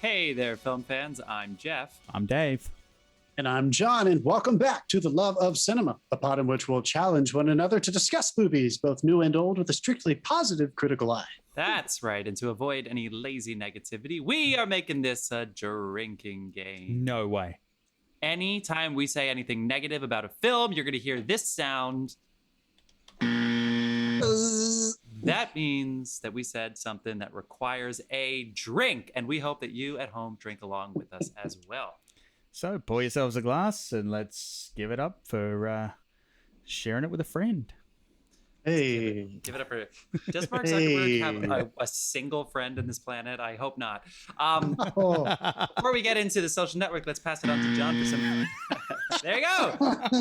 Hey there, film fans. I'm Jeff. I'm Dave. And I'm John, and welcome back to The Love of Cinema, a pod in which we'll challenge one another to discuss movies, both new and old, with a strictly positive critical eye. That's right. And to avoid any lazy negativity, we are making this a drinking game. No way. Anytime we say anything negative about a film, you're going to hear this sound. That means that we said something that requires a drink, and we hope that you at home drink along with us as well. So pour yourselves a glass and let's give it up for sharing it with a friend. Hey. Give it up for... Does Mark Zuckerberg have a single friend in this planet? I hope not. Before we get into the social network, let's pass it on to John for some... There you go.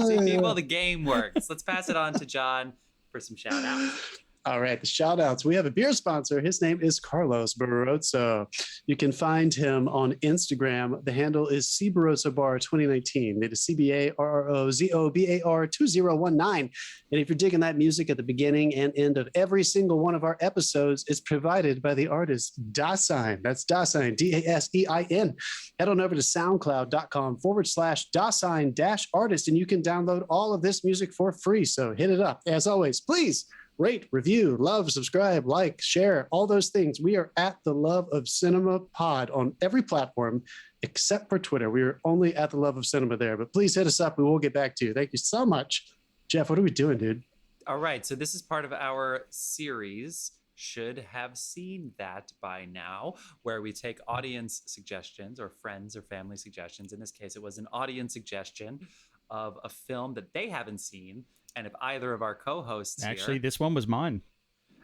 See, people, the game works. Let's pass it on to John for some shout-outs. All right, the shout-outs. We have a beer sponsor. His name is Carlos Barroso. You can find him on Instagram. The handle is cbarrosobar 2019. It is CBARROZOBAR 2019. And if you're digging that music at the beginning and end of every single one of our episodes, it's provided by the artist Dasein. That's Dasein, D-A-S-E-I-N. Head on over to soundcloud.com/Dasein-artist, and you can download all of this music for free. So hit it up. As always, please rate, review, love, subscribe, like, share, all those things. We are at the Love of Cinema pod on every platform except for Twitter. We are only at the Love of Cinema there, but please hit us up. We will get back to you. Thank you so much. Jeff, what are we doing, dude? All right. So this is part of our series, Should Have Seen That by Now, where we take audience suggestions or friends or family suggestions. In this case, it was an audience suggestion of a film that they haven't seen. And if either of our co-hosts Actually, this one was mine.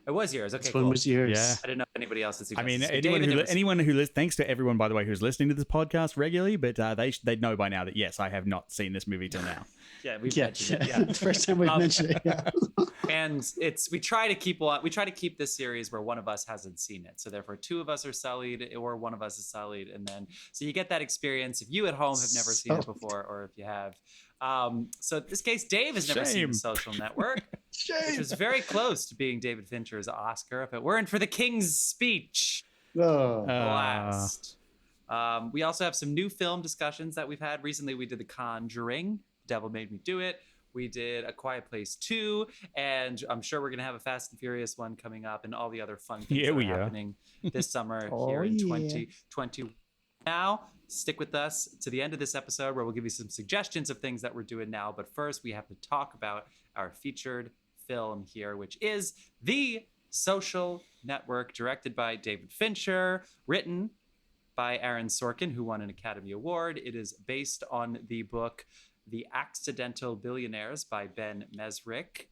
It was yours. Okay, this cool. one was yours. Yeah. I didn't know if anybody else has I mean, suggested. anyone who thanks to everyone, by the way, who's listening to this podcast regularly, but they'd know by now that, yes, I have not seen this movie till now. Yeah, we've mentioned it. Yeah. The first time we've mentioned it. Yeah. And we try to keep this series where one of us hasn't seen it. So therefore, two of us are sullied, or one of us is sullied, and then so you get that experience if you at home have never seen it before, or if you have. So in this case, Dave has never seen The Social Network, which was very close to being David Fincher's Oscar if it weren't for the King's Speech. Last. We also have some new film discussions that we've had. Recently, we did The Conjuring, Devil Made Me Do It. We did A Quiet Place 2, and I'm sure we're going to have a Fast and Furious one coming up and all the other fun things that are happening this summer here in 2020. Now, stick with us to the end of this episode where we'll give you some suggestions of things that we're doing now. But first, we have to talk about our featured film here, which is The Social Network, directed by David Fincher, written by Aaron Sorkin, who won an Academy Award. It is based on the book The Accidental Billionaires by Ben Mesrick,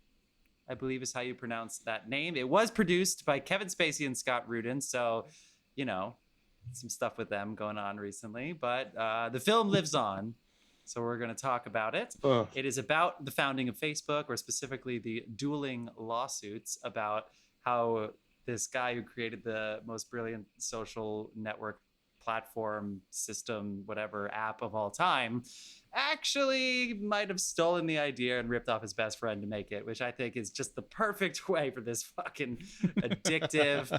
I believe is how you pronounce that name. It was produced by Kevin Spacey and Scott Rudin, so, you know, some stuff with them going on recently, but the film lives on, so we're going to talk about it. It is about the founding of Facebook, or specifically the dueling lawsuits about how this guy who created the most brilliant social network platform system, whatever app of all time, actually might have stolen the idea and ripped off his best friend to make it, which I think is just the perfect way for this fucking addictive,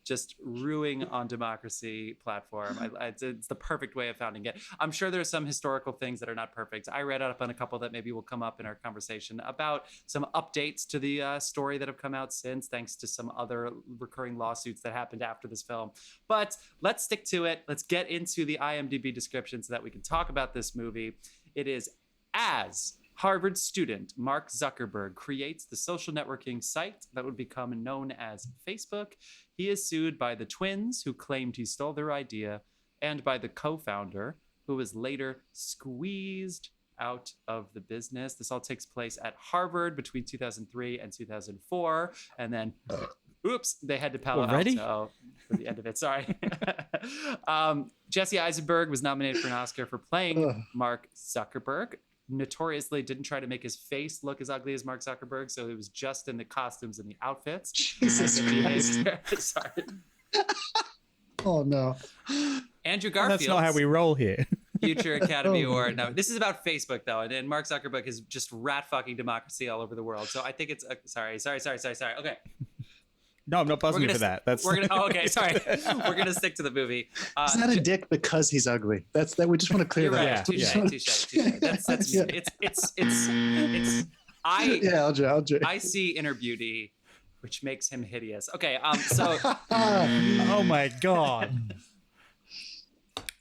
just ruining on democracy platform. It's the perfect way of founding it. I'm sure there's some historical things that are not perfect. I read up on a couple that maybe will come up in our conversation about some updates to the story that have come out since, thanks to some other recurring lawsuits that happened after this film. But let's stick to it. Let's get into the IMDb description so that we can talk about this movie. It is as Harvard student Mark Zuckerberg creates the social networking site that would become known as Facebook. He is sued by the twins who claimed he stole their idea and by the co-founder who was later squeezed out of the business. This all takes place at Harvard between 2003 and 2004. And then, oops, they had to Palo Alto for the end of it. Sorry. Jesse Eisenberg was nominated for an Oscar for playing Mark Zuckerberg. Notoriously didn't try to make his face look as ugly as Mark Zuckerberg, so it was just in the costumes and the outfits. Jesus Christ. Sorry. Oh, no. Andrew Garfield. That's not how we roll here. Future Academy Award. No, this is about Facebook, though, and Mark Zuckerberg is just rat-fucking democracy all over the world. So I think it's... sorry. Okay. No, I'm not buzzing you for that. We're gonna. Oh, okay, sorry. We're gonna stick to the movie. He's not a dick because he's ugly. That's that. We just want to clear that right. up. Touche. That's Yeah. it's. I see inner beauty, which makes him hideous. Okay. So. Oh my god.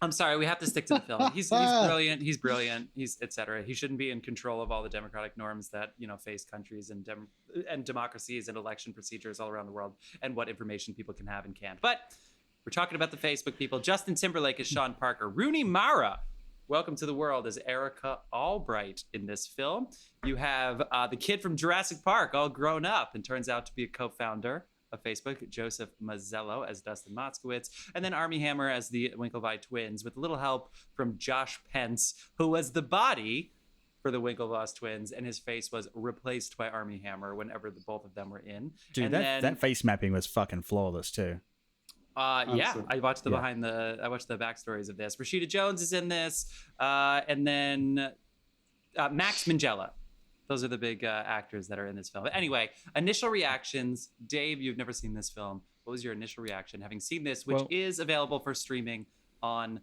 I'm sorry, we have to stick to the film. He's brilliant. He's brilliant. He's etc. He shouldn't be in control of all the democratic norms that face countries and democracies and election procedures all around the world, and what information people can have and can't. But we're talking about the Facebook people. Justin Timberlake is Sean Parker. Rooney Mara, welcome to the world, as Erica Albright in this film. You have the kid from Jurassic Park, all grown up, and turns out to be a co-founder of Facebook, Joseph Mazzello as Dustin Moskowitz, and then Armie Hammer as the Winklevi twins, with a little help from Josh Pence, who was the body for the Winklevoss twins, and his face was replaced by Armie Hammer whenever the both of them were in. Dude, that face mapping was fucking flawless too. Yeah, I watched the backstories of this. Rashida Jones is in this, and then Max Minghella. Those are the big actors that are in this film. But anyway, initial reactions. Dave, you've never seen this film. What was your initial reaction having seen this, which is available for streaming on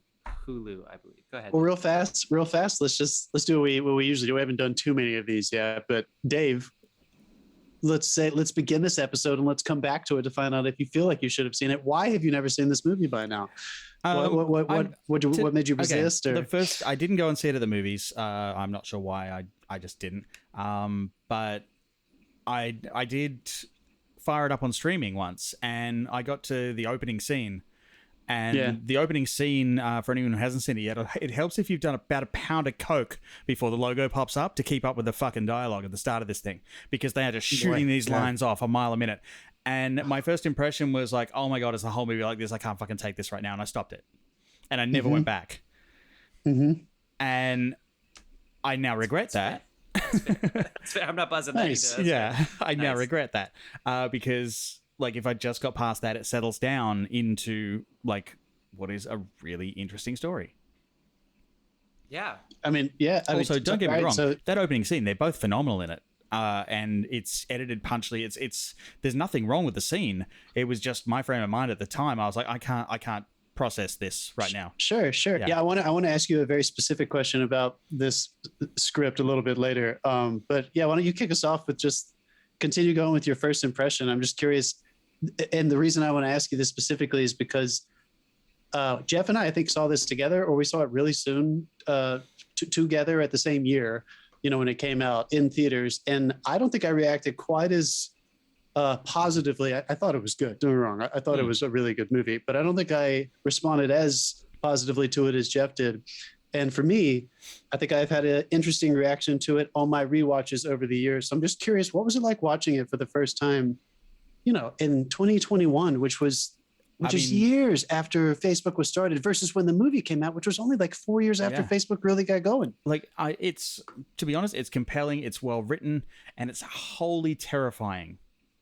Hulu, I believe? Go ahead. Well, real fast. Let's do what we usually do. We haven't done too many of these yet, but Dave, let's begin this episode and let's come back to it to find out if you feel like you should have seen it. Why have you never seen this movie by now? What made you resist? Okay. The first, I didn't go and see it at the movies. I'm not sure why. I just didn't. But I did fire it up on streaming once, and I got to the opening scene. And the opening scene, for anyone who hasn't seen it yet, it helps if you've done about a pound of coke before the logo pops up to keep up with the fucking dialogue at the start of this thing, because they are just shooting these lines off a mile a minute. And my first impression was like, oh my God, it's a whole movie like this. I can't fucking take this right now. And I stopped it. And I never went back. And I now regret that. That's fair. I'm not buzzing. Nice. That I now regret that because like if I just got past that, it settles down into like what is a really interesting story. Yeah. Also, don't get me wrong. That opening scene, they're both phenomenal in it. And it's edited punchily. It's there's nothing wrong with the scene. It was just my frame of mind at the time. I was like, I can't process this right now. Sure. Yeah, I want to ask you a very specific question about this script a little bit later. But yeah, why don't you kick us off with just continue going with your first impression? I'm just curious, and the reason I want to ask you this specifically is because Jeff and I think saw this together, or we saw it really soon together at the same year. When it came out in theaters, and I don't think I reacted quite as positively. I thought it was good. Don't get me wrong. I thought it was a really good movie, but I don't think I responded as positively to it as Jeff did. And for me, I think I've had an interesting reaction to it on my rewatches over the years. So I'm just curious, what was it like watching it for the first time, in 2021, which is years after Facebook was started versus when the movie came out, which was only like 4 years after Facebook really got going. Like it's, to be honest, it's compelling, it's well written, and it's a wholly terrifying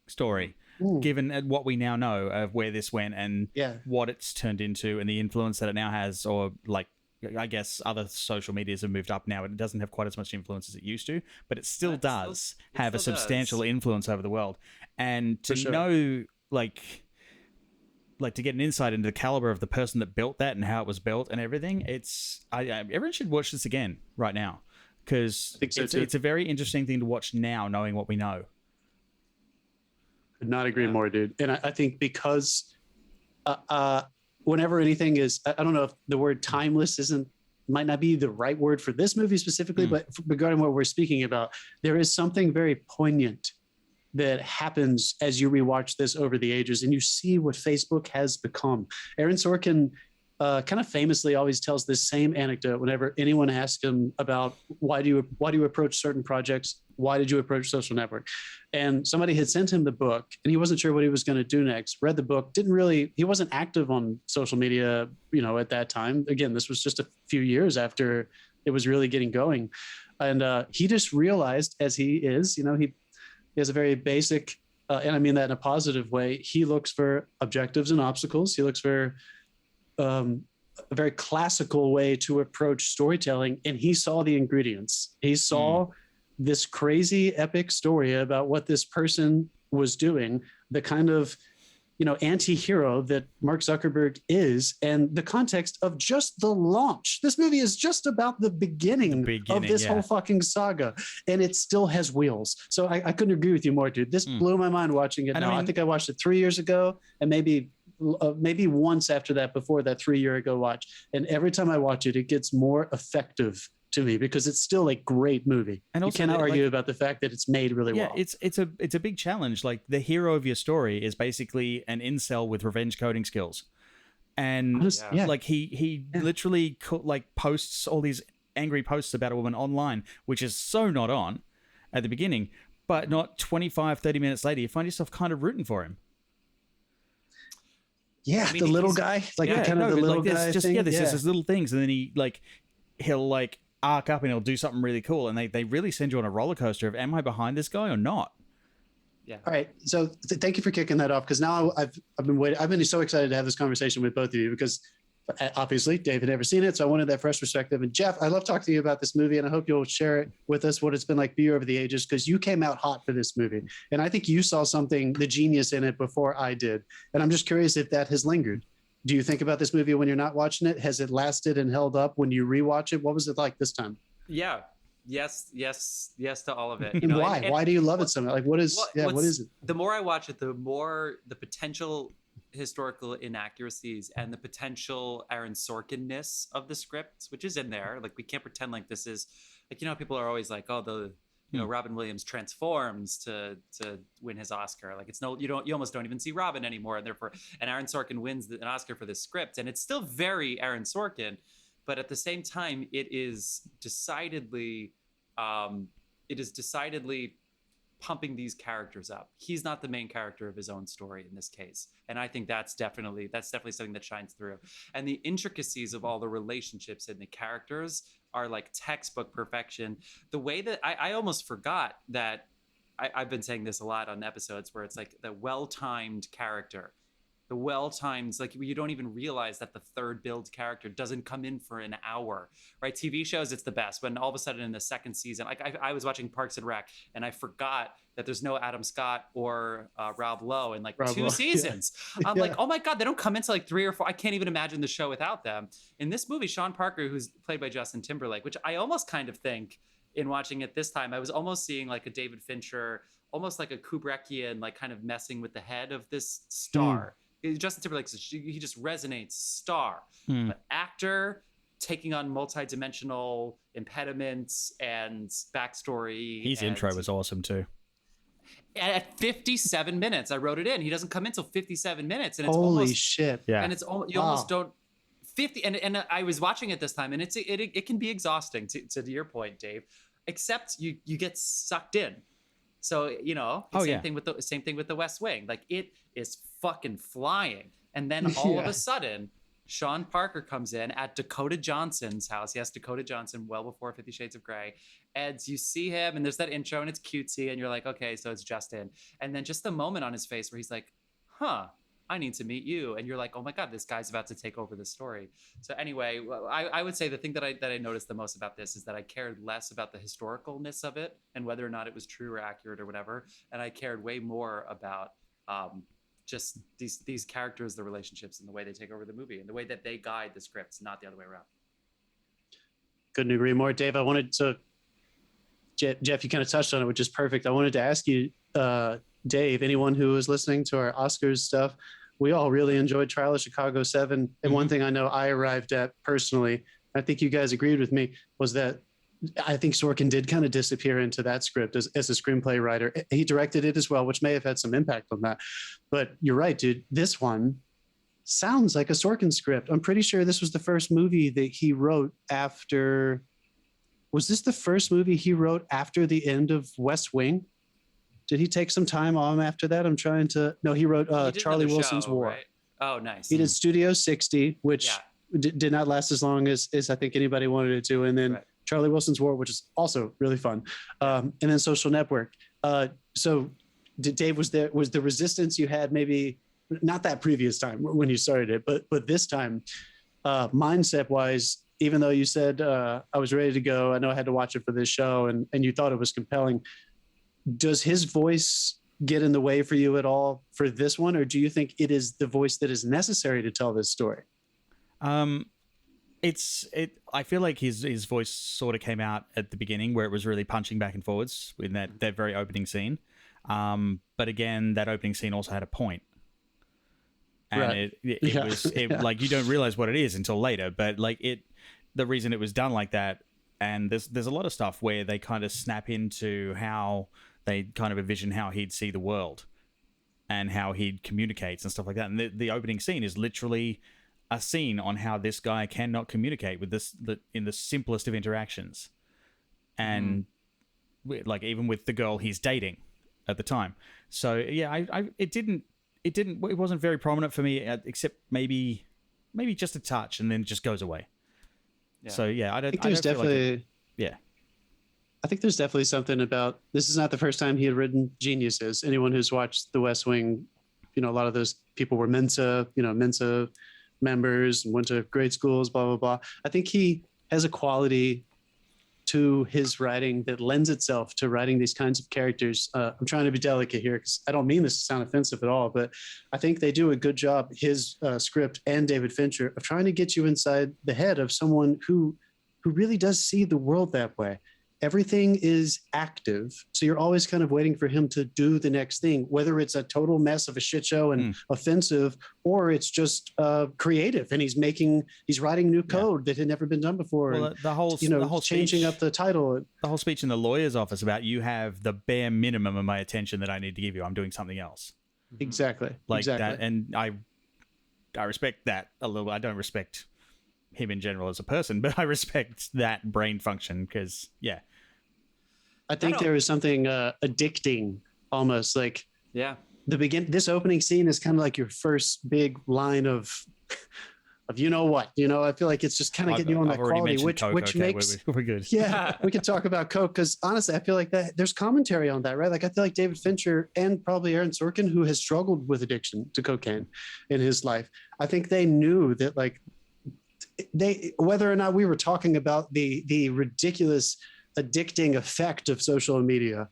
story, given what we now know of where this went and what it's turned into and the influence that it now has, or like, I guess other social medias have moved up now. It doesn't have quite as much influence as it used to, but it still does have a substantial influence over the world. And to know, like to get an insight into the caliber of the person that built that and how it was built and everything, everyone should watch this again right now, because it's a very interesting thing to watch now, knowing what we know. Could not agree more, dude. And I think because whenever anything is, I don't know if the word timeless might not be the right word for this movie specifically, but regarding what we're speaking about, there is something very poignant that happens as you rewatch this over the ages and you see what Facebook has become. Aaron Sorkin kind of famously always tells this same anecdote whenever anyone asks him about why do you approach certain projects? Why did you approach Social Network? And somebody had sent him the book and he wasn't sure what he was going to do next. Read the book, he wasn't active on social media, at that time. Again, this was just a few years after it was really getting going. And he just realized, as he is, he has a very basic, and I mean that in a positive way, he looks for objectives and obstacles. He looks for a very classical way to approach storytelling, and he saw the ingredients. He saw this crazy epic story about what this person was doing, the kind of anti-hero that Mark Zuckerberg is, and the context of just the launch. This movie is just about the beginning of this whole fucking saga, and it still has wheels. So I couldn't agree with you more, dude. This blew my mind watching it. I think I watched it 3 years ago, and maybe once after that, before that 3 year ago watch. And every time I watch it, it gets more effective to me because it's still a great movie. And also, you cannot argue about the fact that it's made really well. It's a big challenge. Like, the hero of your story is basically an incel with revenge coding skills, and he literally posts all these angry posts about a woman online, which is so not on at the beginning, but not 25-30 minutes later you find yourself kind of rooting for him. Yeah, the little guy, the little guy. There's just little things, and then he'll arc up and he'll do something really cool, and they really send you on a roller coaster of, am I behind this guy or not? Yeah. All right. So thank you for kicking that off, because now I've been waiting. I've been so excited to have this conversation with both of you, because obviously Dave had never seen it, so I wanted that fresh perspective. And Jeff, I love talking to you about this movie, and I hope you'll share it with us, what it's been like for you over the ages, because you came out hot for this movie, and I think you saw the genius in it before I did. And I'm just curious if that has lingered. Do you think about this movie when you're not watching it? Has it lasted and held up when you rewatch it? What was it like this time? Yeah. Yes to all of it. And why? Why do you love it so much? What is it? The more I watch it, the more the potential historical inaccuracies and the potential Aaron Sorkin-ness of the script, which is in there. Like, we can't pretend like this is people are always like, oh, Robin Williams transforms to win his Oscar. Like, you almost don't even see Robin anymore, and Aaron Sorkin wins an Oscar for this script, and it's still very Aaron Sorkin, but at the same time, it is decidedly pumping these characters up. He's not the main character of his own story in this case, and I think that's definitely something that shines through. And the intricacies of all the relationships and the characters are like textbook perfection. The way that I almost forgot that I've been saying this a lot on episodes, where it's like the well-timed character. The well-timed, like, you don't even realize that the third build character doesn't come in for an hour, right? TV shows, it's the best. When all of a sudden in the second season, like I was watching Parks and Rec, and I forgot that there's no Adam Scott or Rob Lowe in two seasons. Yeah. I'm like, oh my God, they don't come into 3 or 4. I can't even imagine the show without them. In this movie, Sean Parker, who's played by Justin Timberlake, which I almost kind of think, in watching it this time, I was almost seeing like a David Fincher, almost like a Kubrickian, kind of messing with the head of this star. Justin Timberlake, he just resonates star, but actor taking on multi-dimensional impediments and backstory. His intro was awesome too. At 57 minutes, I wrote it in. He doesn't come in until 57 minutes, and it's holy shit. Yeah, and it's almost don't 50. And I was watching it this time, and it can be exhausting to your point, Dave. Except you get sucked in. So, same thing with the West Wing. Like, it is fucking flying. And then all of a sudden, Sean Parker comes in at Dakota Johnson's house. Yes, Dakota Johnson, well before 50 Shades of Grey. And you see him, and there's that intro, and it's cutesy, and you're like, okay, so it's Justin. And then just the moment on his face where he's like, I need to meet you. And you're like, oh my God, this guy's about to take over the story. So anyway, I would say the thing that I noticed the most about this is that I cared less about the historicalness of it and whether or not it was true or accurate or whatever. And I cared way more about just these characters, the relationships, and the way they take over the movie and the way that they guide the scripts, not the other way around. Couldn't agree more. Dave, I wanted to, Jeff, you kind of touched on it, which is perfect. I wanted to ask you, Dave, anyone who was listening to our Oscars stuff, we all really enjoyed Trial of Chicago 7. And one thing I know I arrived at personally, I think you guys agreed with me, was that I think Sorkin did kind of disappear into that script as a screenplay writer. He directed it as well, which may have had some impact on that. But you're right, dude. This one sounds like a Sorkin script. I'm pretty sure this was the first movie that he wrote after. Was this the first movie he wrote after the end of West Wing? Did he take some time on after that? I'm trying to. No, he wrote Charlie Wilson's War. Right? Oh, nice. He did Studio 60, which did not last as long as I think anybody wanted it to. And then Charlie Wilson's War, which is also really fun. And then Social Network. So Dave, was the resistance you had maybe not that previous time when you started it, but this time, mindset wise, even though you said I was ready to go, I know I had to watch it for this show, and you thought it was compelling. Does his voice get in the way for you at all for this one, or do you think it is the voice that is necessary to tell this story? I feel like his voice sort of came out at the beginning where it was really punching back and forwards in that very opening scene. But again, that opening scene also had a point. And right. it was like, you don't realize what it is until later, but like the reason it was done like that, and there's a lot of stuff where they kind of snap into how they kind of envision how he'd see the world and how he'd communicates and stuff like that. And the opening scene is literally a scene on how this guy cannot communicate with in the simplest of interactions, and like even with the girl he's dating at the time. So yeah, it wasn't very prominent for me, except maybe just a touch, and then it just goes away. Yeah. So yeah, I think there's definitely I think there's definitely something about, this is not the first time he had written geniuses. Anyone who's watched The West Wing, a lot of those people were Mensa members and went to grade schools, blah, blah, blah. I think he has a quality to his writing that lends itself to writing these kinds of characters. I'm trying to be delicate here because I don't mean this to sound offensive at all, but I think they do a good job, his script and David Fincher, of trying to get you inside the head of someone who really does see the world that way. Everything is active. So you're always kind of waiting for him to do the next thing, whether it's a total mess of a shit show and offensive, or it's just creative and he's writing new code that had never been done before. Well, and, the whole changing speech, up the title. The whole speech in the lawyer's office about, you have the bare minimum of my attention that I need to give you. I'm doing something else. Exactly. That. And I respect that a little. I don't respect him in general as a person, but I respect that brain function because, yeah. I think there is something addicting, almost like this opening scene is kind of like your first big line of I feel like it's just kind of getting you on that quality, which makes we're good. Yeah, we could talk about Coke because honestly, I feel like that there's commentary on that, right? Like I feel like David Fincher and probably Aaron Sorkin, who has struggled with addiction to cocaine in his life, I think they knew that whether or not we were talking about the ridiculous addicting effect of social media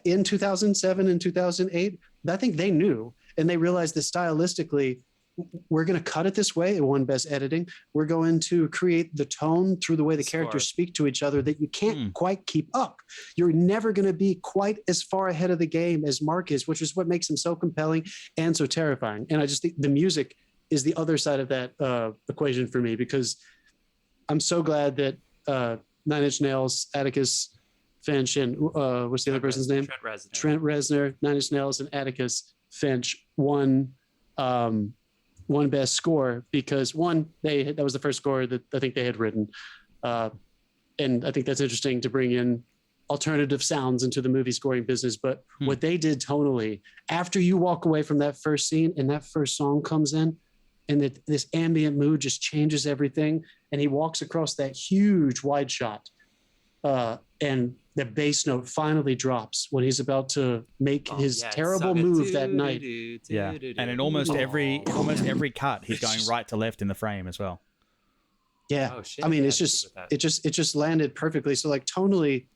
in 2007 and 2008, I think they knew, and they realized that stylistically, we're going to cut it this way. It won best editing. We're going to create the tone through the way the characters speak to each other that you can't quite keep up. You're never going to be quite as far ahead of the game as Mark is, which is what makes him so compelling and so terrifying. And I just think the music is the other side of that equation for me, because I'm so glad that Nine Inch Nails, Atticus Finch, and what's the other person's name? Trent Reznor, Nine Inch Nails, and Atticus Finch won best score because that was the first score that I think they had written, and I think that's interesting to bring in alternative sounds into the movie scoring business. But what they did tonally, after you walk away from that first scene and that first song comes in, and that this ambient mood just changes everything. And he walks across that huge wide shot, and the bass note finally drops when he's about to make his terrible move that night. Yeah, and in almost every cut, he's going right to left in the frame as well. Yeah, I mean, it just landed perfectly. So like tonally,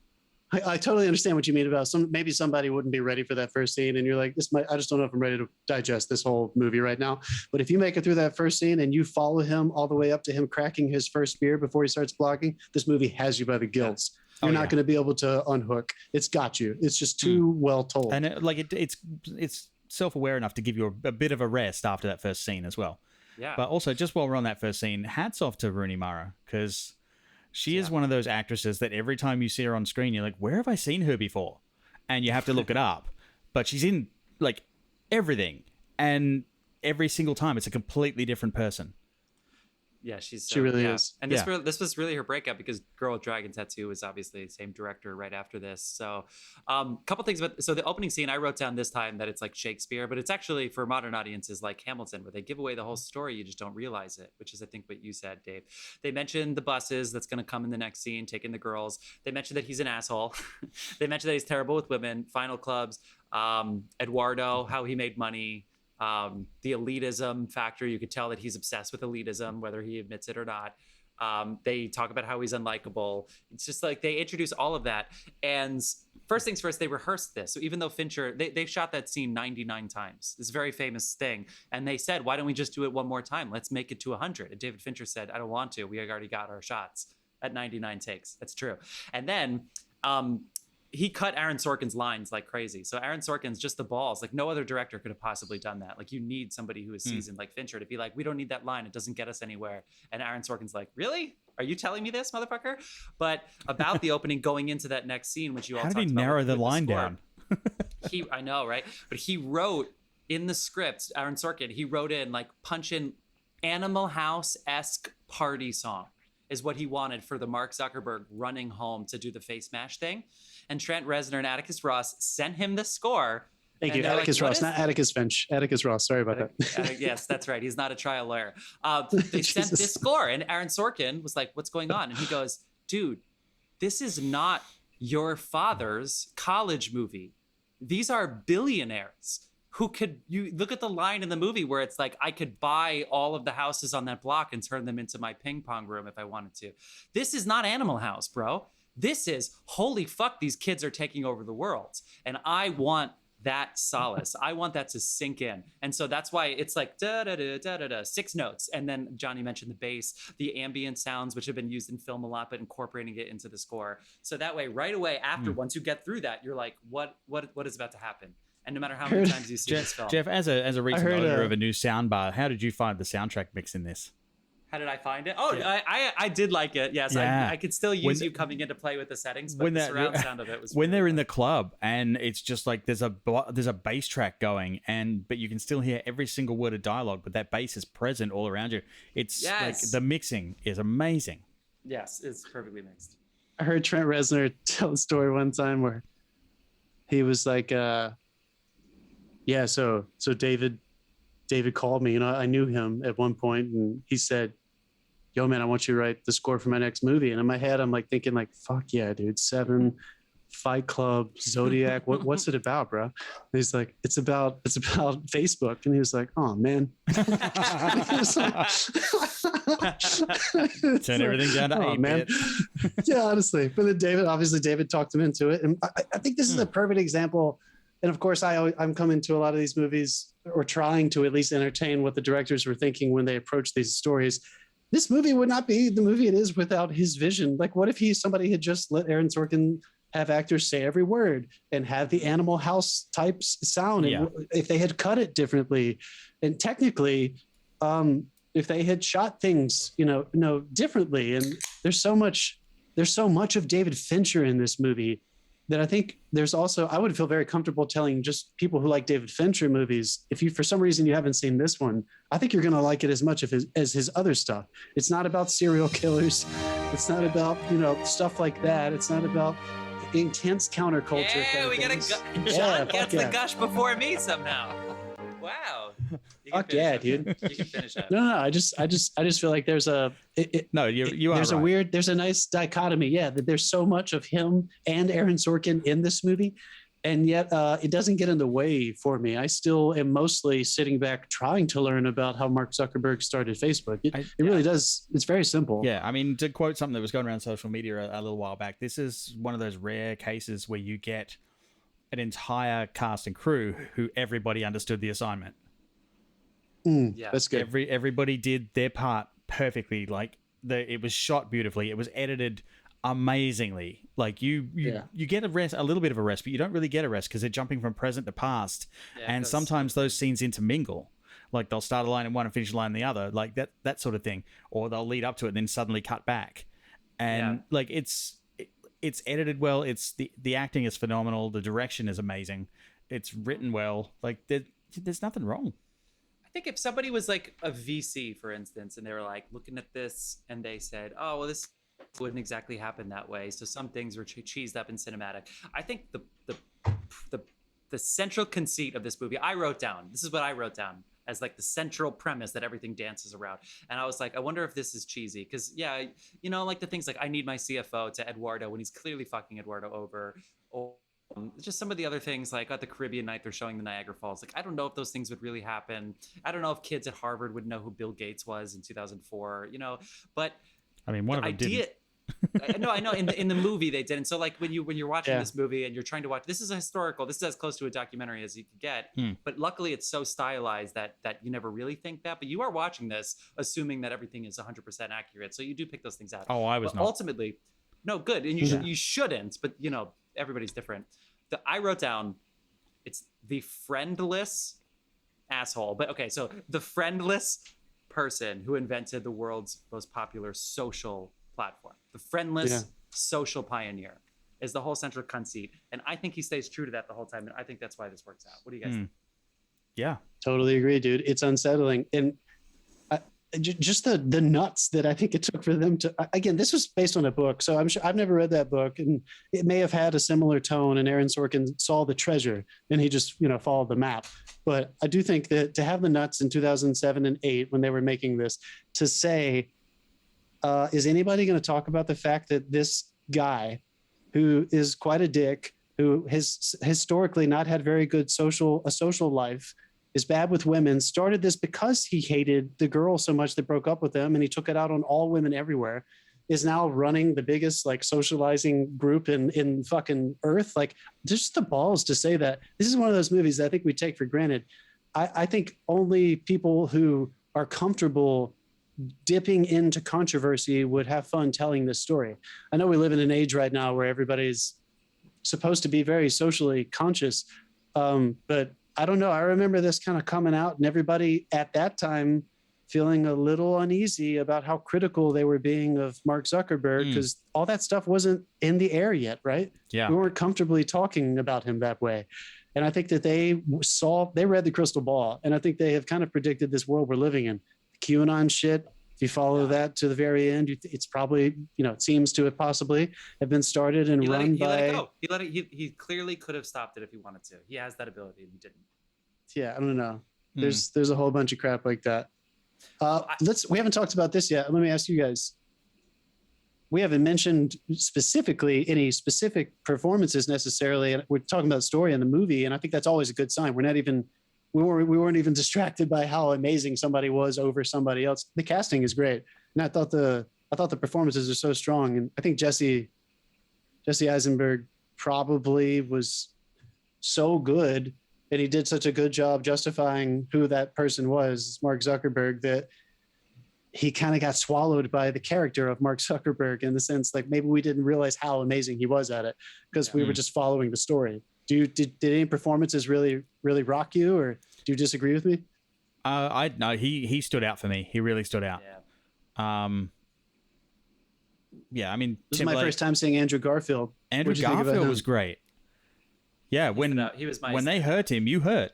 I totally understand what you mean about maybe somebody wouldn't be ready for that first scene, and you're like, I just don't know if I'm ready to digest this whole movie right now. But if you make it through that first scene and you follow him all the way up to him cracking his first beer before he starts blogging, this movie has you by the gills. You're not going to be able to unhook. It's got you. It's just too well told. And it's self-aware enough to give you a bit of a rest after that first scene as well. Yeah. But also, just while we're on that first scene, hats off to Rooney Mara, because she is one of those actresses that every time you see her on screen, you're like, where have I seen her before? And you have to look it up. But she's in like everything, and every single time it's a completely different person. Yeah, she really is. And this was really her breakup, because Girl with Dragon Tattoo was obviously the same director right after this. So couple things so the opening scene, I wrote down this time that it's like Shakespeare, but it's actually for modern audiences like Hamilton, where they give away the whole story, you just don't realize it, which is I think what you said, Dave. They mentioned the buses that's going to come in the next scene, taking the girls. They mentioned that he's an asshole. They mentioned that he's terrible with women, final clubs, Eduardo, how he made money, the elitism factor. You could tell that he's obsessed with elitism, whether he admits it or not. They talk about how he's unlikable. It's just like they introduce all of that. And first things first, they rehearsed this. So even though Fincher, they've shot that scene 99 times, this very famous thing. And they said, why don't we just do it one more time? Let's make it to 100. And David Fincher said, I don't want to. We already got our shots at 99 takes. That's true. And then he cut Aaron Sorkin's lines like crazy. So Aaron Sorkin's just the balls. Like no other director could have possibly done that. Like you need somebody who is seasoned like Fincher to be like, we don't need that line. It doesn't get us anywhere. And Aaron Sorkin's like, really? Are you telling me this, motherfucker? But about the opening going into that next scene, which you all talked about. How did he narrow the line down? I know, right? But he wrote in the script, Aaron Sorkin, he wrote in like punch in Animal House-esque party song is what he wanted for the Mark Zuckerberg running home to do the face mash thing. And Trent Reznor and Atticus Ross sent him the score. Thank you, Atticus Ross, not Atticus Finch. Atticus Ross, sorry about that. Yes, that's right. He's not a trial lawyer. They sent this score, and Aaron Sorkin was like, what's going on? And he goes, dude, this is not your father's college movie. These are billionaires who could, you look at the line in the movie where it's like, I could buy all of the houses on that block and turn them into my ping pong room if I wanted to. This is not Animal House, bro. This is, holy fuck, these kids are taking over the world. And I want that solace. I want that to sink in. And so that's why it's like da da da da da da, 6 notes. And then Johnny mentioned the bass, the ambient sounds, which have been used in film a lot, but incorporating it into the score. So that way, right away after, once you get through that, you're like, what is about to happen? And no matter how many times you see this film. Jeff, as a recent owner of a new soundbar, how did you find the soundtrack mix in this? How did I find it? Oh, yeah. I did like it. Yes, yeah. I could still use you coming in to play with the settings, but the surround sound of it was when they're in the club and it's just like there's a bass track going, but you can still hear every single word of dialogue, but that bass is present all around you. It's like the mixing is amazing. Yes, it's perfectly mixed. I heard Trent Reznor tell a story one time where he was like, so David called me, I knew him at one point, and he said, yo man, I want you to write the score for my next movie. And in my head, I'm like thinking like, fuck yeah, dude, 7, Fight Club, Zodiac. What's it about, bro? And he's like, it's about Facebook. And he was like, oh man. Turn everything down to 8-bit. Yeah, honestly. But then David talked him into it. And I think this is a perfect example. And of course, I'm coming to a lot of these movies, or trying to at least entertain what the directors were thinking when they approached these stories. This movie would not be the movie it is without his vision. Like, what if somebody had just let Aaron Sorkin have actors say every word and have the Animal House type sound? Yeah. And if they had cut it differently, and technically, if they had shot things, differently. And there's so much of David Fincher in this movie that I think there's also, I would feel very comfortable telling just people who like David Fincher movies, if you, for some reason you haven't seen this one, I think you're going to like it as much as his other stuff. It's not about serial killers. It's not about, stuff like that. It's not about intense counterculture. Yeah, we got to John gets the gush before me somehow. Wow. Fuck yeah, dude. You can finish up. No, I just feel like there's a there's a nice dichotomy. Yeah, that there's so much of him and Aaron Sorkin in this movie, and yet it doesn't get in the way for me. I still am mostly sitting back trying to learn about how Mark Zuckerberg started Facebook. It really does. It's very simple. Yeah, I mean, to quote something that was going around social media a little while back, this is one of those rare cases where you get an entire cast and crew who everybody understood the assignment. Yeah, that's good. Everybody did their part perfectly. Like it was shot beautifully. It was edited amazingly. Like you get a little bit of a rest, but you don't really get a rest because they're jumping from present to past, and sometimes those scenes intermingle. Like they'll start a line in one and finish a line in the other, like that sort of thing, or they'll lead up to it and then suddenly cut back, and like it's edited well. It's the acting is phenomenal. The direction is amazing. It's written well. Like there's nothing wrong. I think if somebody was like a VC, for instance, and they were like looking at this and they said, oh, well, this wouldn't exactly happen that way. So some things were cheesed up in cinematic. I think the central conceit of this movie, this is what I wrote down as like the central premise that everything dances around. And I was like, I wonder if this is cheesy. Because like the things like I need my CFO to Eduardo when he's clearly fucking Eduardo over, or just some of the other things like at the Caribbean night, they're showing the Niagara Falls. Like, I don't know if those things would really happen. I don't know if kids at Harvard would know who Bill Gates was in 2004, but I mean, one of them didn't. No, I know in the movie they didn't. So like when you're watching this movie and you're trying to watch, this is a historical, this is as close to a documentary as you could get. But luckily it's so stylized that you never really think that. But you are watching this assuming that everything is 100% accurate. So you do pick those things out. Oh, I was but not. Ultimately, no, good, and you shouldn't. But you know, everybody's different. I wrote down, it's the friendless asshole. But okay, so the friendless person who invented the world's most popular social platform, the friendless social pioneer, is the whole central conceit, and I think he stays true to that the whole time, and I think that's why this works out. What do you guys think? Yeah, totally agree, dude. It's unsettling, and just the nuts that I think it took for them to. Again, this was based on a book, so I'm sure I've never read that book, and it may have had a similar tone. And Aaron Sorkin saw the treasure, and he just followed the map. But I do think that to have the nuts in 2007 and 2008 when they were making this, to say, is anybody going to talk about the fact that this guy, who is quite a dick, who has historically not had very good social life, is bad with women, started this because he hated the girl so much that broke up with them, and he took it out on all women everywhere, is now running the biggest like socializing group in fucking Earth. Like, just the balls to say that. This is one of those movies that I think we take for granted. I think only people who are comfortable dipping into controversy would have fun telling this story. I know we live in an age right now where everybody's supposed to be very socially conscious, but I don't know. I remember this kind of coming out and everybody at that time feeling a little uneasy about how critical they were being of Mark Zuckerberg, because all that stuff wasn't in the air yet, right? Yeah. We weren't comfortably talking about him that way. And I think that they read the crystal ball, and I think they have kind of predicted this world we're living in. QAnon shit, if you follow that to the very end, it's probably, it seems to have possibly have been started and run by... He clearly could have stopped it if he wanted to. He has that ability, and he didn't. Yeah, I don't know. There's a whole bunch of crap like that. We haven't talked about this yet. Let me ask you guys. We haven't mentioned specifically any specific performances necessarily, and we're talking about story in the movie, and I think that's always a good sign. We weren't even distracted by how amazing somebody was over somebody else. The casting is great, and I thought the performances are so strong. And I think Jesse Eisenberg probably was so good, and he did such a good job justifying who that person was, Mark Zuckerberg, that he kind of got swallowed by the character of Mark Zuckerberg, in the sense like maybe we didn't realize how amazing he was at it because we were just following the story. Did any performances really rock you, or do you disagree with me? No, he stood out for me. He really stood out. Yeah. I mean, this is my first time seeing Andrew Garfield. Andrew Garfield was great. Yeah, when they hurt him, you hurt.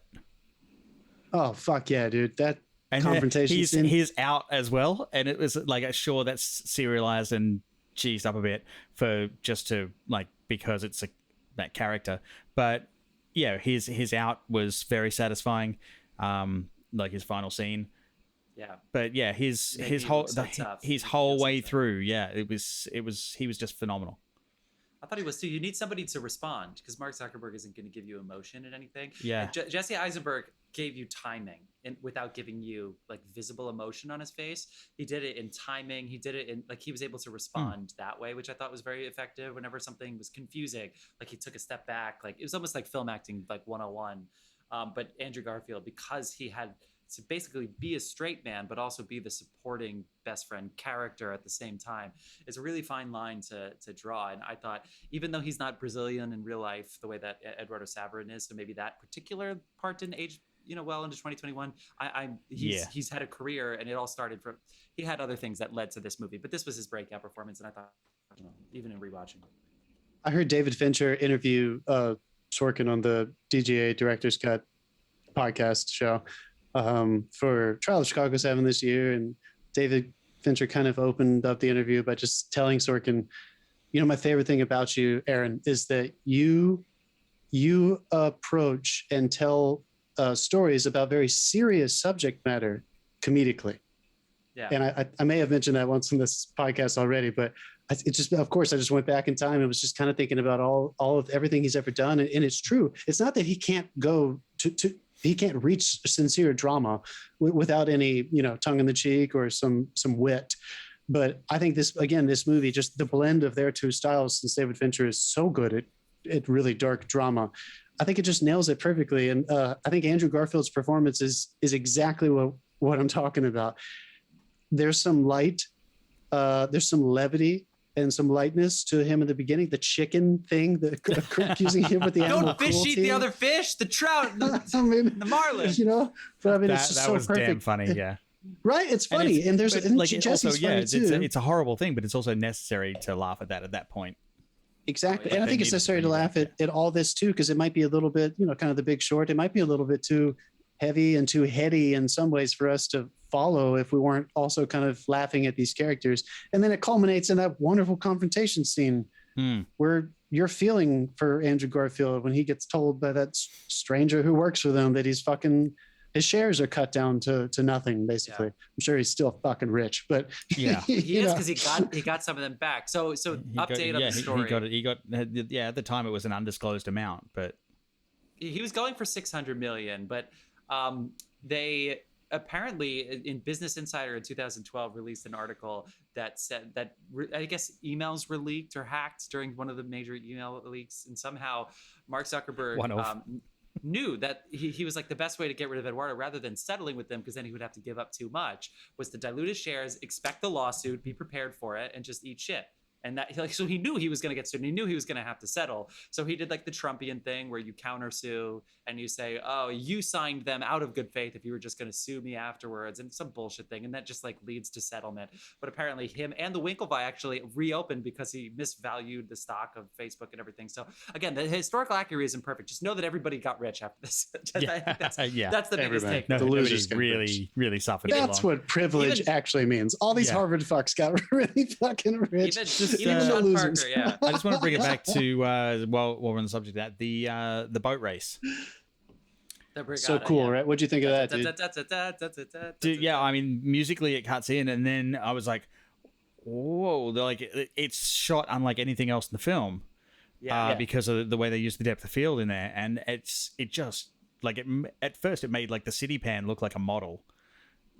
Oh fuck yeah, dude! That and confrontation scene. He's out as well, and it was like, sure, that's serialized and cheesed up a bit because it's that character, but yeah, his out was very satisfying, like his final scene. Yeah, but yeah, his whole way through, yeah, he was just phenomenal. I thought he was too. You need somebody to respond, because Mark Zuckerberg isn't going to give you emotion in anything. Yeah, Jesse Eisenberg gave you timing without giving you like visible emotion on his face. He did it in timing. He did it in he was able to respond that way, which I thought was very effective. Whenever something was confusing, like he took a step back, like it was almost like film acting, like 101. But Andrew Garfield, because he had to basically be a straight man, but also be the supporting best friend character at the same time, it's a really fine line to draw. And I thought, even though he's not Brazilian in real life the way that Eduardo Saverin is, so maybe that particular part didn't age well into 2021. He's had a career, and it all started from, he had other things that led to this movie, but this was his breakout performance. And I thought, even in rewatching, I heard David Fincher interview Sorkin on the DGA Director's Cut podcast show for Trial of Chicago 7 this year, and David Fincher kind of opened up the interview by just telling Sorkin, my favorite thing about you, Aaron, is that you approach and tell stories about very serious subject matter comedically. Yeah. And I may have mentioned that once in this podcast already, but it just, of course, I just went back in time and was just kind of thinking about all of everything he's ever done. And it's true. It's not that he can't go he can't reach sincere drama without any, tongue in the cheek or some wit. But I think this movie, just the blend of their two styles, since David Fincher is so good at really dark drama, I think it just nails it perfectly. And I think Andrew Garfield's performance is exactly what I'm talking about. There's some light, there's some levity and some lightness to him in the beginning. The chicken thing, accusing him with the animal Don't fish cruelty. eat the other fish, the trout, I mean, the marlin. You know, but I mean, it's that just so was perfect. damn funny, yeah. Right, it's funny, and there's like Jesse's funny too. it's a horrible thing, but it's also necessary to laugh at that point. Exactly. Like and I think it's necessary to laugh at all this too, because it might be a little bit, kind of The Big Short. It might be a little bit too heavy and too heady in some ways for us to follow if we weren't also kind of laughing at these characters. And then it culminates in that wonderful confrontation scene where you're feeling for Andrew Garfield when he gets told by that stranger who works for them that his shares are cut down to nothing, basically. Yeah. I'm sure he's still fucking rich, but yeah, he is, because he got some of them back. So update on the story. He got at the time it was an undisclosed amount, but he was going for 600 million. But they apparently, in Business Insider in 2012, released an article that said that I guess emails were leaked or hacked during one of the major email leaks, and somehow Mark Zuckerberg knew that he was like, the best way to get rid of Eduardo, rather than settling with them, because then he would have to give up too much, was to dilute his shares, expect the lawsuit, be prepared for it, and just eat shit. And that, so he knew he was going to get sued, and he knew he was going to have to settle. So he did like the Trumpian thing where you countersue and you say, oh, you signed them out of good faith if you were just going to sue me afterwards, and some bullshit thing. And that just like leads to settlement. But apparently him and the Winklevi actually reopened because he misvalued the stock of Facebook and everything. So again, the historical accuracy isn't perfect. Just know that everybody got rich after this. That's the biggest take. No, the losers really suffered. That's what privilege actually means. All these Harvard fucks got really fucking rich. Even Sean Parker, yeah. I just want to bring it back to while we're on the subject of that, the boat race. So cool, right? What'd you think of that, dude? Yeah, I mean, musically it cuts in, and then I was like, whoa, they're like, it's shot unlike anything else in the film, because of the way they use the depth of field in there, and it just like at first it made like the city pan look like a model,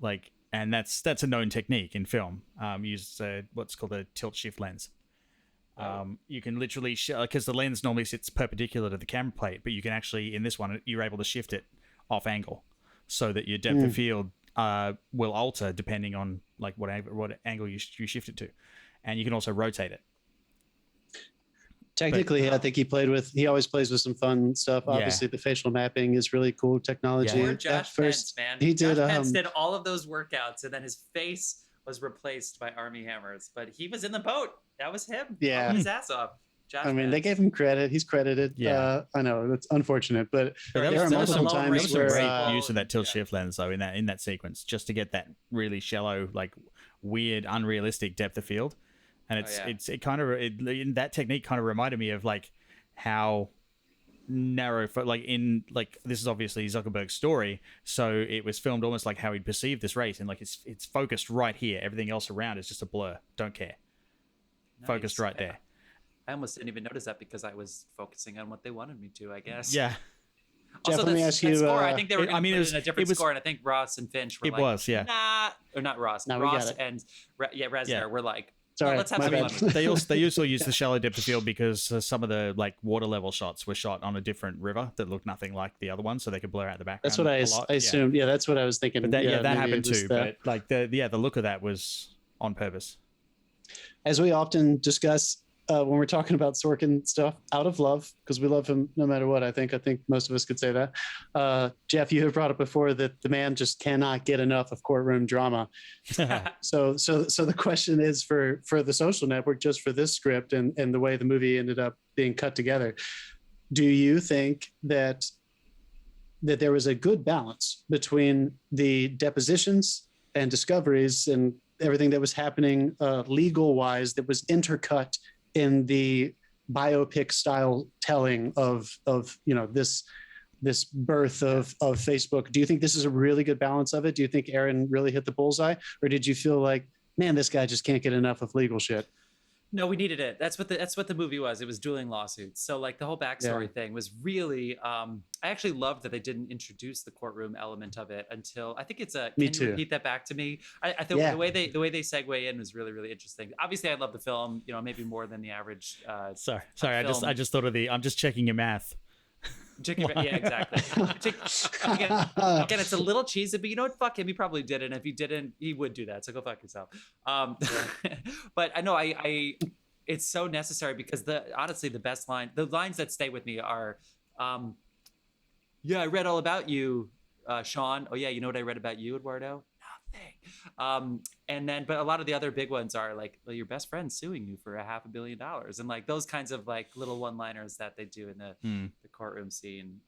like. And that's a known technique in film. Use what's called a tilt shift lens. You can literally, because the lens normally sits perpendicular to the camera plate, but you can actually, in this one, you're able to shift it off angle, so that your depth of field will alter depending on like what angle you shift it to, and you can also rotate it. Technically, I think he always plays with some fun stuff. Obviously, the facial mapping is really cool technology. Poor Josh Pence, man. Josh Pence did all of those workouts, and then his face was replaced by Army Hammers. But he was in the boat. That was him. Yeah. His ass off. Josh Pence. They gave him credit. He's credited. Yeah. I know. That's unfortunate. But there are multiple times where... great use of that tilt shift lens, though, in that sequence, just to get that really shallow, like, weird, unrealistic depth of field. And that technique kind of reminded me of like how narrow, this is obviously Zuckerberg's story, so it was filmed almost like how he'd perceived this race, and like it's focused right here. Everything else around is just a blur. Don't care. Nice. Focused right there. I almost didn't even notice that because I was focusing on what they wanted me to, I guess. Yeah. Jeff, also, let me ask you. Score, I think they were going to put it in a different score, and I think Ross and Finch were nah, or not Ross. No, Ross and Reznor were like, sorry, let's have some fun. They also used the shallow depth of field because some of the like water level shots were shot on a different river that looked nothing like the other one, so they could blur out the background. That's what I assumed. Yeah, that's what I was thinking. But that happened too. But like the look of that was on purpose. As we often discuss when we're talking about Sorkin stuff, out of love, because we love him no matter what. I think most of us could say that. Jeff, you have brought up before that the man just cannot get enough of courtroom drama. So the question is for The Social Network, just for this script and the way the movie ended up being cut together, do you think that there was a good balance between the depositions and discoveries and everything that was happening legal wise that was intercut in the biopic style telling of this birth of Facebook? Do you think this is a really good balance of it? Do you think Aaron really hit the bullseye, or did you feel like, man, this guy just can't get enough of legal shit? No, we needed it. That's what the movie was. It was dueling lawsuits. So like the whole backstory thing was really. I actually loved that they didn't introduce the courtroom element of it until I think it's a. Me Can too. you repeat that back to me? I thought the way they segue in was really really interesting. Obviously, I love the film. You know, maybe more than the average. Sorry. I just thought of I'm just checking your math. Yeah, exactly. Again, it's a little cheesy, but you know what? Fuck him. He probably did it. And if he didn't, he would do that. So go fuck yourself. But I know it's so necessary because honestly, the lines that stay with me are, yeah, I read all about you, Sean. Oh yeah, you know what I read about you, Eduardo? Nothing. And then, but a lot of the other big ones are like, well, your best friend's suing you for $500 million, and like those kinds of like little one-liners that they do in the courtroom scene.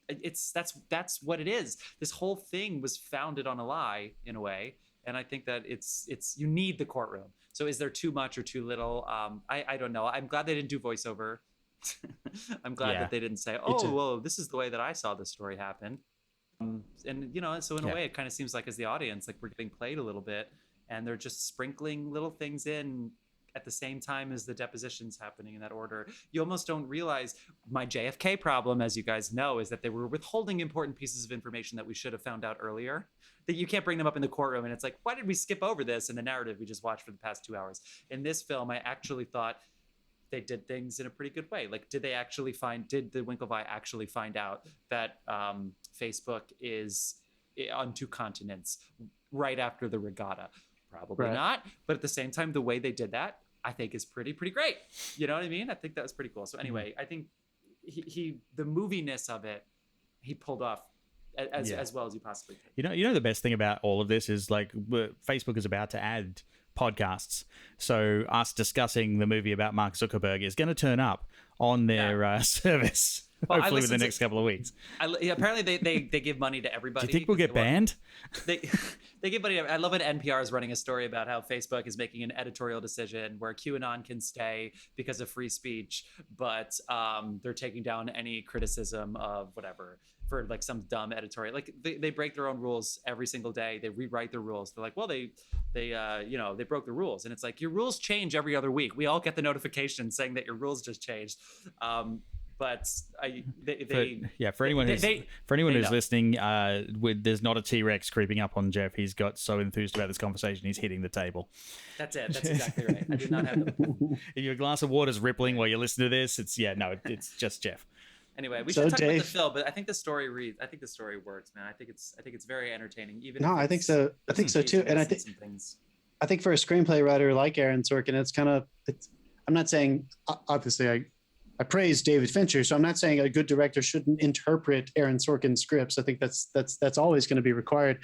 That's what it is. This whole thing was founded on a lie in a way, and I think that it's you need the courtroom. So is there too much or too little? I don't know. I'm glad they didn't do voiceover. I'm glad that they didn't say, oh, well, this is the way that I saw the story happen. And you know, so in a way, it kind of seems like as the audience, like we're getting played a little bit, and they're just sprinkling little things in at the same time as the depositions happening in that order. You almost don't realize my JFK problem, as you guys know, is that they were withholding important pieces of information that we should have found out earlier. That you can't bring them up in the courtroom, and it's like, why did we skip over this in the narrative we just watched for the past 2 hours? In this film, I actually thought they did things in a pretty good way. Like, did the Winklevi actually find out that Facebook is on 2 continents right after the regatta? Probably not. But at the same time, the way they did that, I think is pretty great. You know what I mean? I think that was pretty cool. So anyway, I think the moviness of it, he pulled off as well as he possibly could. You know the best thing about all of this is like Facebook is about to add podcasts, so us discussing the movie about Mark Zuckerberg is going to turn up on their service hopefully within the next couple of weeks. Apparently they give money to everybody. Do you think we'll get banned? They give money. I love when NPR is running a story about how Facebook is making an editorial decision where QAnon can stay because of free speech, but they're taking down any criticism of whatever for like some dumb editorial. Like they break their own rules every single day. They rewrite their rules. They're like, well, they broke the rules, and it's like your rules change every other week. We all get the notification saying that your rules just changed. But for anyone who's listening, there's not a T-Rex creeping up on Jeff. He's got so enthused about this conversation, he's hitting the table. That's it. That's exactly right. I did not have the. If your glass of water's rippling while you listen to this, it's just Jeff. Anyway, we should talk about the film, but I think the story works, man. I think it's very entertaining. I think so. I think so too. And I think for a screenplay writer like Aaron Sorkin, I'm not saying, obviously I praise David Fincher, so I'm not saying a good director shouldn't interpret Aaron Sorkin scripts. I think that's always going to be required.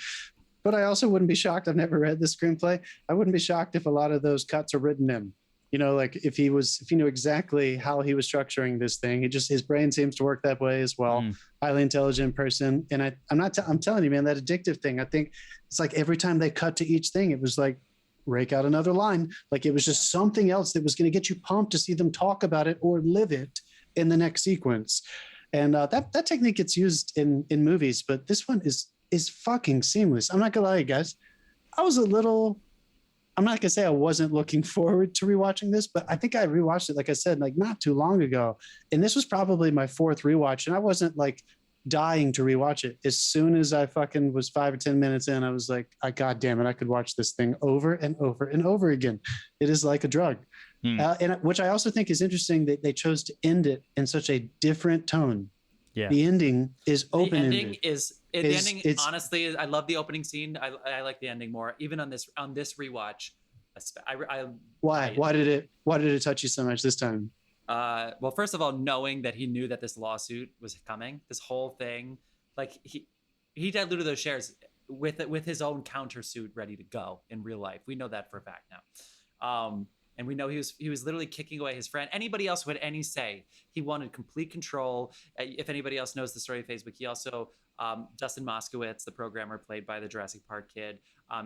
But I also wouldn't be shocked. I've never read the screenplay. I wouldn't be shocked if a lot of those cuts are written in. You know, like if he knew exactly how he was structuring this thing, his brain seems to work that way as well. Highly intelligent person. And I'm telling you, man, that addictive thing, I think it's like every time they cut to each thing, it was like, rake out another line. Like it was just something else that was going to get you pumped to see them talk about it or live it in the next sequence. And that technique gets used in movies, but this one is fucking seamless. I'm not gonna lie, guys. I'm not gonna say I wasn't looking forward to rewatching this, but I think I rewatched it, like I said, like not too long ago. And this was probably my 4th rewatch. And I wasn't like dying to rewatch it. As soon as I fucking was 5 or 10 minutes in, I was like, God damn it, I could watch this thing over and over and over again. It is like a drug. And which I also think is interesting that they chose to end it in such a different tone. Yeah. The ending is open-ended. The ending, honestly, I love the opening scene. I like the ending more. Even on this rewatch. Why did it touch you so much this time? Well, first of all, knowing that he knew that this lawsuit was coming, this whole thing, like he diluted those shares with his own countersuit ready to go in real life. We know that for a fact now. And we know he was literally kicking away his friend. Anybody else who had any say, he wanted complete control. If anybody else knows the story of Facebook, he also, Dustin Moskowitz, the programmer played by the Jurassic Park kid,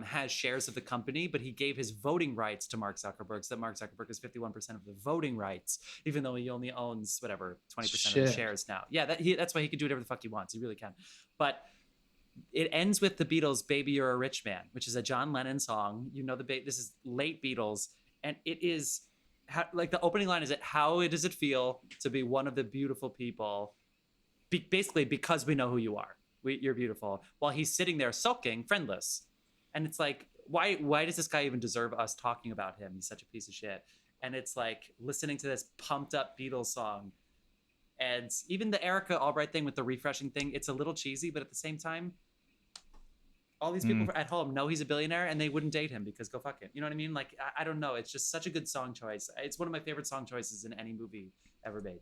has shares of the company, but he gave his voting rights to Mark Zuckerberg, so that Mark Zuckerberg has 51% of the voting rights, even though he only owns, 20% of the shares now. Yeah, that's why he can do whatever the fuck he wants. He really can. But it ends with the Beatles' Baby You're a Rich Man, which is a John Lennon song. You know, this is late Beatles. And it is like the opening line is it, how does it feel to be one of the beautiful people? Basically, because we know who you are. You're beautiful. While he's sitting there sulking, friendless. And it's like, why does this guy even deserve us talking about him? He's such a piece of shit. And it's like listening to this pumped up Beatles song. And even the Erica Albright thing with the refreshing thing, it's a little cheesy, but at the same time, all these people at home know he's a billionaire and they wouldn't date him because go fuck it. You know what I mean? Like, I don't know. It's just such a good song choice. It's one of my favorite song choices in any movie ever made.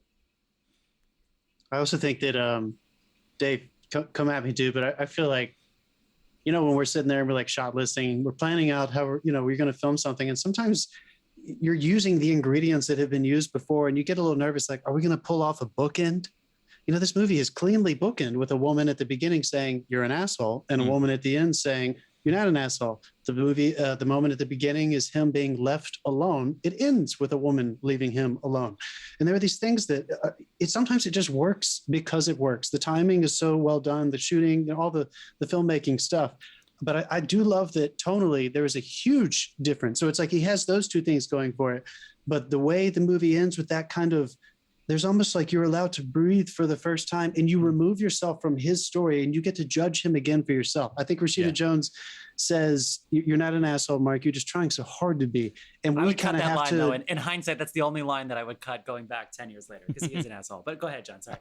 I also think that, Dave, come at me, dude, but I feel like, you know, when we're sitting there and we're like shot listing, we're planning out how we're going to film something. And sometimes you're using the ingredients that have been used before and you get a little nervous, like, are we going to pull off a bookend? You know, this movie is cleanly bookend with a woman at the beginning saying you're an asshole and a woman at the end saying you're not an asshole. The movie, the moment at the beginning is him being left alone. It ends with a woman leaving him alone. And there are these things that sometimes it just works because it works. The timing is so well done, the shooting, you know, all the filmmaking stuff. But I do love that tonally there is a huge difference. So it's like he has those two things going for it. But the way the movie ends with that kind of, there's almost like you're allowed to breathe for the first time and you remove yourself from his story and you get to judge him again for yourself. I think Rashida Jones says, you're not an asshole, Mark. You're just trying so hard to be. And we kind of have line, to. Though, in hindsight, that's the only line that I would cut going back 10 years later because he is an asshole. But go ahead, John. Sorry.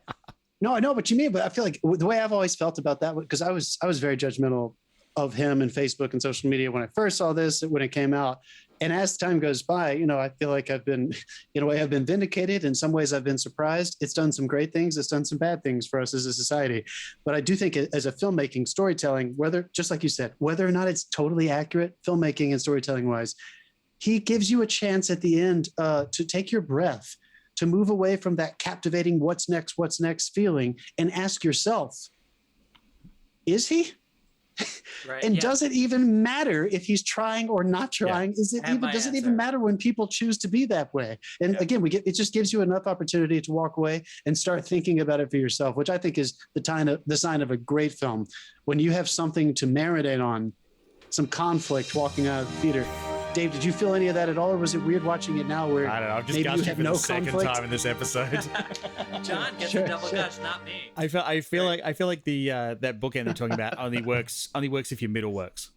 No, I know what you mean, but I feel like the way I've always felt about that, because I was very judgmental of him and Facebook and social media when I first saw this, when it came out. And as time goes by, you know, I feel like I've been, in a way, I've been vindicated. In some ways, I've been surprised. It's done some great things. It's done some bad things for us as a society. But I do think as a filmmaking, storytelling, whether, just like you said, whether or not it's totally accurate, filmmaking and storytelling wise, he gives you a chance at the end to take your breath, to move away from that captivating what's next feeling and ask yourself, is he? Right, and does it even matter if he's trying or not trying? Does it even matter when people choose to be that way? And again, it just gives you enough opportunity to walk away and start thinking about it for yourself, which I think is the sign of a great film. When you have something to marinate on, some conflict walking out of the theater. Dave, did you feel any of that at all, or was it weird watching it now where I don't know, I've just maybe you have no second conflict? time in this episode. John gets a double gush, not me. I feel like the that bookend they're talking about only works if your middle works.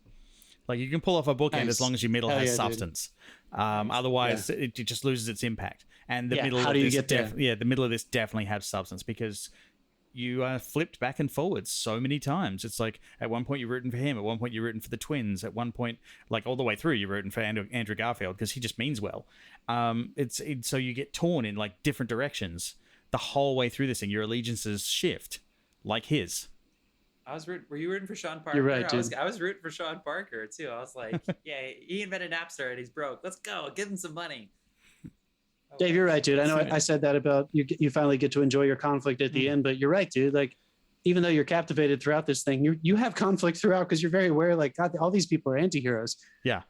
Like you can pull off a bookend as long as your middle has substance. Otherwise, it just loses its impact. And the middle of this the middle of this definitely had substance because you flipped back and forwards so many times. It's like at one point you're rooting for him, at one point you're rooting for the twins, at one point, like all the way through, you're rooting for Andrew Garfield because he just means well. So you get torn in like different directions the whole way through this thing. Your allegiances shift, like his. Were you rooting for Sean Parker? You're right, dude. I was rooting for Sean Parker too. I was like, yeah, he invented Napster and he's broke. Let's go, give him some money. Dave, you're right, dude. I know I said that about you finally get to enjoy your conflict at the end, but you're right, dude. Like, even though you're captivated throughout this thing, you have conflict throughout because you're very aware, like, God, all these people are anti-heroes. Yeah.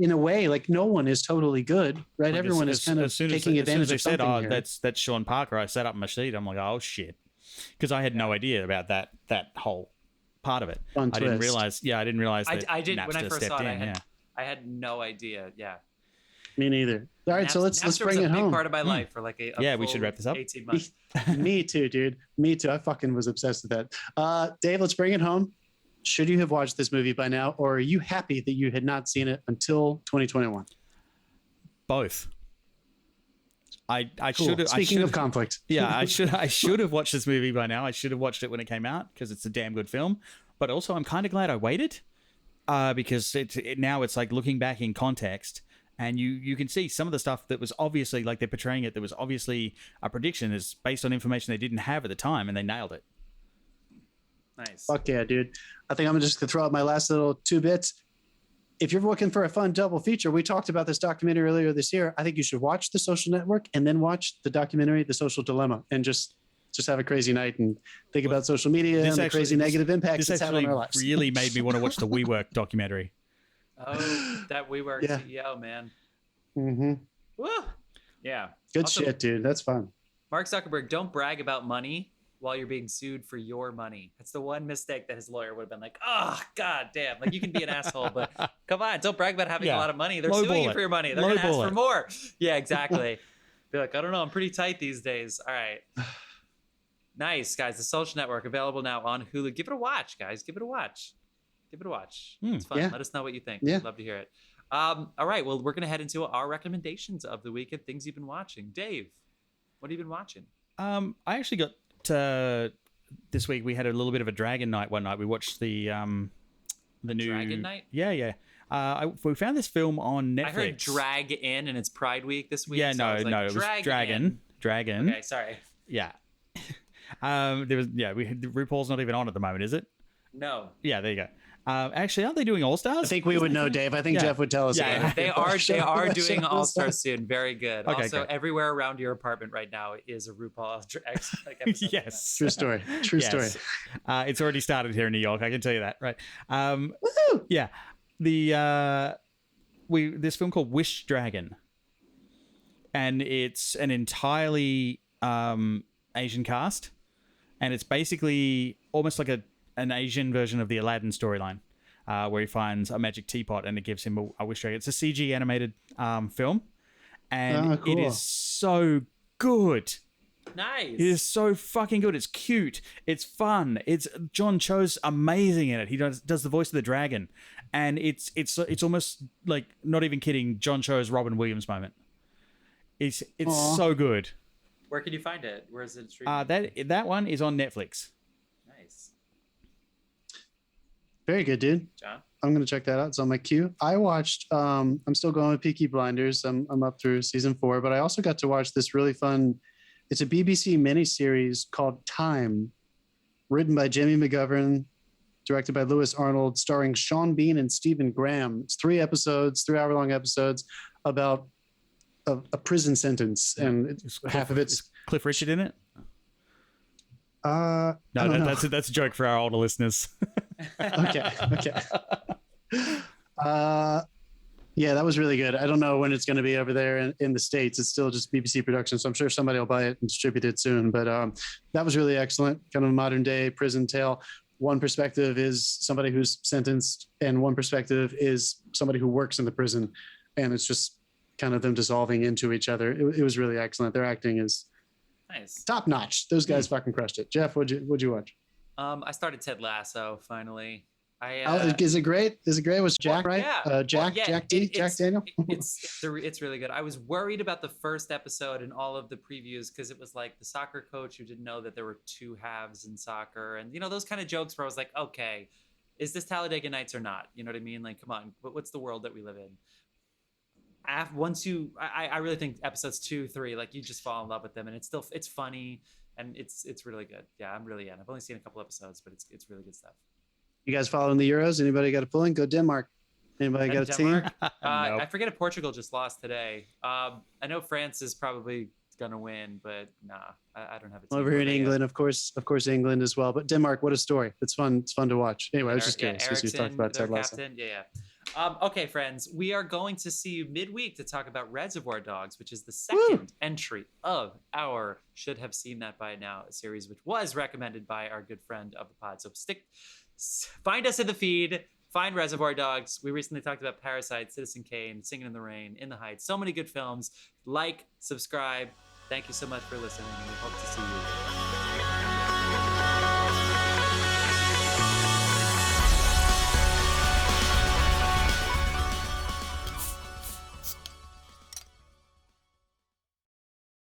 In a way, like, no one is totally good, right? Like everyone is kind of taking advantage of something here. That's Sean Parker. I sat up in my seat. I'm like, oh, shit. Because I had no idea about that whole part of it. I didn't realize that I did Napster when I first saw it. in, I had no idea. Yeah. Me neither. All right, so let's bring it home. Was a big part of my life for like a we should wrap this up. 18 months. Me too, dude. Me too. I fucking was obsessed with that. Dave, let's bring it home. Should you have watched this movie by now, or are you happy that you had not seen it until 2021? Both. I cool. should have. Speaking of conflict, I should have watched this movie by now. I should have watched it when it came out because it's a damn good film. But also, I'm kind of glad I waited because now it's like looking back in context. And you can see some of the stuff that was obviously, like they're portraying it, that was obviously a prediction is based on information they didn't have at the time, and they nailed it. Nice. Fuck yeah, dude. I think I'm just going to throw out my last little 2 bits. If you're looking for a fun double feature, we talked about this documentary earlier this year. I think you should watch The Social Network and then watch the documentary, The Social Dilemma, and just have a crazy night and think about social media and the crazy negative impacts it's had on our lives. This really made me want to watch the WeWork documentary. Oh, that WeWork CEO, man. Mm-hmm. Woo! Yeah. Good shit, dude. That's fun. Mark Zuckerberg, don't brag about money while you're being sued for your money. That's the one mistake that his lawyer would have been like, oh, god damn. Like, you can be an asshole, but come on, don't brag about having a lot of money. They're suing you for your money. They're going to ask for more. Yeah, exactly. Be like, I don't know, I'm pretty tight these days. All right. Nice, guys. The Social Network, available now on Hulu. Give it a watch, guys. Give it a watch. It's fun. It's fun. Let us know what you think. We'd love to hear it. All right, well, we're going to head into our recommendations of the week and things you've been watching. Dave, what have you been watching? I actually got this week. We had a little bit of a Dragon Night one night. We watched the new Dragon Night. Yeah. We found this film on Netflix. I heard Drag In, and it's Pride Week this week. Yeah, so it was Dragon. Okay, sorry. Yeah. RuPaul's not even on at the moment, is it? No. Yeah, there you go. Actually, aren't they doing All Stars? I think we would know, Dave. I think Jeff would tell us. Yeah, they are doing All Stars soon. Very good. Okay, also, great. Everywhere around your apartment right now is a RuPaul episode. Yes, true story. Story. It's already started here in New York. I can tell you that. Right. Woo-hoo! Yeah. This film called Wish Dragon, and it's an entirely Asian cast, and it's basically almost like an Asian version of the Aladdin storyline, where he finds a magic teapot and it gives him a wish dragon. It's a CG animated film, and cool. it is so good. Nice. It is so fucking good. It's cute. It's fun. It's John Cho's amazing in it. He does the voice of the dragon, and it's almost like, not even kidding, John Cho's Robin Williams moment. It's so good. Where can you find it? Where is it streaming? That one is on Netflix. Nice. Very good, dude. John? I'm going to check that out. It's on my queue. I watched, I'm still going with Peaky Blinders. I'm up through season 4, but I also got to watch this really fun, it's a BBC miniseries called Time, written by Jimmy McGovern, directed by Lewis Arnold, starring Sean Bean and Stephen Graham. It's 3 3-hour-long episodes about a prison sentence, and half of it's... Is Cliff Richard in it? No, that's a joke for our older listeners. Okay. Yeah, that was really good. I don't know when it's going to be over there in the States. It's still just BBC production, so I'm sure somebody will buy it and distribute it soon. But that was really excellent. Kind of a modern day prison tale. One perspective is somebody who's sentenced, and one perspective is somebody who works in the prison. And it's just kind of them dissolving into each other. It was really excellent. Their acting is nice, top notch. Those guys fucking crushed it. Jeff, what'd you watch? I started Ted Lasso finally. Is it great? Was Jack right? Yeah. Jack Daniel. It's really good. I was worried about the first episode and all of the previews because it was like the soccer coach who didn't know that there were 2 halves in soccer, and those kind of jokes where I was like, okay, is this Talladega Nights or not? You know what I mean? Like, come on, but what's the world that we live in? I really think episodes 2, 3, like, you just fall in love with them, and it's funny and it's really good. Yeah, I'm really in. I've only seen a couple episodes, but it's really good stuff. You guys following the Euros? Anybody got a pulling? Go Denmark. Anybody got a team? Nope. I forget if Portugal just lost today. I know France is probably gonna win, but nah, I don't have a team. Over here in England, of course, England as well. But Denmark, what a story! It's fun to watch. Anyway, I was just curious because you talked about Ted Lasso. Okay, friends, we are going to see you midweek to talk about Reservoir Dogs, which is the second entry of our Should Have Seen That By Now series, which was recommended by our good friend of the pod. So find us in the feed. Find Reservoir Dogs. We recently talked about Parasite, Citizen Kane, Singing in the Rain, In the Heights. So many good films. Like, subscribe. Thank you so much for listening, and we hope to see you.